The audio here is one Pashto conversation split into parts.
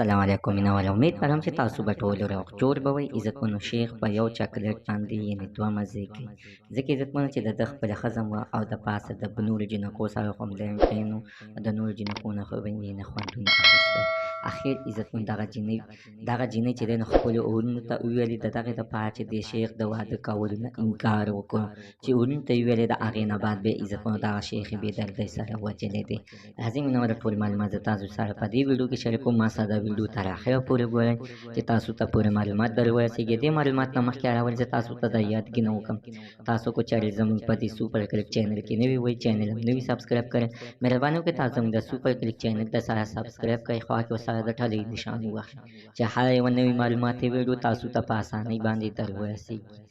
السلام علیکم مینوال امید لرم چې تاسو به ټول روغ جوړ به وئ. عزتمنو شیخ په یو چاکلیټ باندې یعنې دوه مزې کوي، ځکه عزتمنو چې د ده خپله ښځه وه او د پاسه د نورو جینکو سره خو همدارنګه کینو د نورو جینکو نه خو به یې خوندونه اخیستل. اخر عزتمن دغه جینۍ چې دی نو خپلو وروڼو ته وویلې د دغې دپاره چې د شیخ د واده کولو نه انکار وکړو، چې وروڼو ته یې ویلې د هغې نه بعد بیا عزتمنو دغه شیخ یې بېدردۍ سره وجلی دی. راځئ مینوالو ټول معلومات زه تاسو سره په دې ویډیو کې شریکوم. ما سره دا ویډیو تر اخره پورې ګورئ چې تاسو ته پوره معلومات در ورسېږي. دې معلومات نه مخکې اول زه تاسو ته دا یادګي نه وکړم، تاسو کو چارې زموږ په دې سوپر کلیک چینل کې نوي وئ، چینل هم نوي سبسکرایب کړئ. مهرباني وکړئ تاسو زموږ د سوپر کلیک چینل ته سره سبسکرایب کړئ، خوا کې ورسره د ټلۍ نښان ووهئ چې هره یوه نوې معلوماتي ویډیو تاسو ته په اسانۍ باندې در ورسېږي.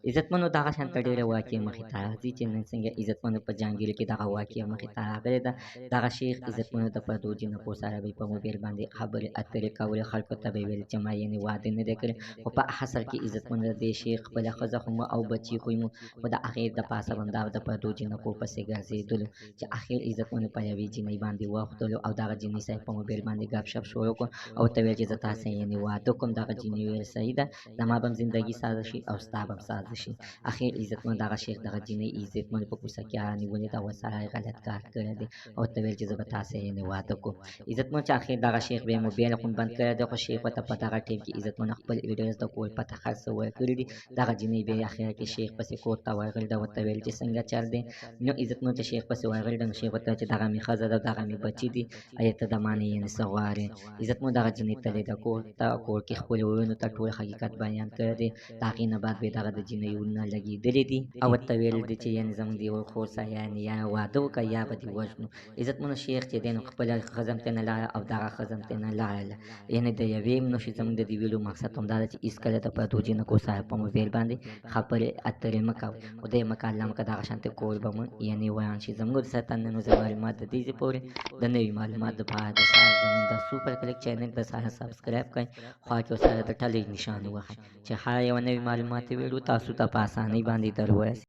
عزتمنو دغه شانته ډېره واقعه مخې ته راځي چې نن څنګه عزتمنو په جهانګیر کې دغه واقعه مخې ته راغلې ده. دغه شیخ عزتمنو د پردو جینکو سره به یې په موبایل باندې خبرې اترې کولې، خلکو ته به یې ویل چې ما یعنې واده نه دی کړی، خو په اصل کې عزتمنو د دې شیخ خپله ښځه خو مو او بچي خو مو، خو د هغې د پاسه به همدا د پردو جینکو پسې ګرځېدلو، چې اخر عزتمنو په یوې جینۍ باندې واوښتلو او دغه جینۍ سره په موبایل باندې ګپ شپ شروع کړو او ورته ویل چې زه تا سره یعنې واده کوم. دغه جینۍ ویل صحیح ده، زما به هم زندګي سازه شي او ستا به هم سازه شي. اخر عزتمنو دغه شیخ دغه جینۍ عزتمنو په کوڅه کې رانیولې ده او ورسره یې غلط کار کړی دی او ورته ویل چې زه به تا سره یعنې واده کوم. عزتمنو چې اخر دغه شیخ بیا یې موبایل خو بند کړی دی، خو شیخ ورته په دغه ټیم کې عزتمنو خپل ایډرس د کور پته هر څه ورکړي دي. دغه جینۍ بیا یې اخر کې شیخ پسې کور ته ورغلې ده، ورته ویل چې څنګه چل دی. نو عزتمنو چې شیخ پسې ورغلې ده نو شیخ ورته چې دغه مې ښځه ده، دغه مې بچي دي، ایا ته د ما نه یعنې څه غواړې. عزتمنو دغه جینۍ تللې ده کور ته، کور کې خپلو وروڼو ته ټول حقیقت بیان کړی دی. د هغې نه بعد بیا دغه د جینۍ وروڼه لګېدلي دي او ورته ویل دي چې یعنې زموږ د یوه خور سره یعنې یا واده وکړه یا به دې وژنو. عزتمنو شیخ چې دی نو خپله ښځه هم ترېنه لاړه او دغه ښځه هم ترېنه لاړله. یعنې د یوې نو چې زموږ د دې ویډیو مقصد همدا ده چې هېڅکله د پردو جینکو سره په موبایل باندې خبرې اترې مه کوئ. خدای مکړه الله مکړه دغه شانتې کور به مو یعنې وران شي. زموږ د سره نن زه معلومات د دې ځای پورې د نوي معلومات دپاره د سره زموږ د سوپر کلیک چینل د سره سبسکرایب کړئ، خوا کې ورسره د ټلۍ نښان ووهئ چې هره یوه نوې معلوماتي ویډیو تاسو ته په اسانۍ باندې در ورسېږي.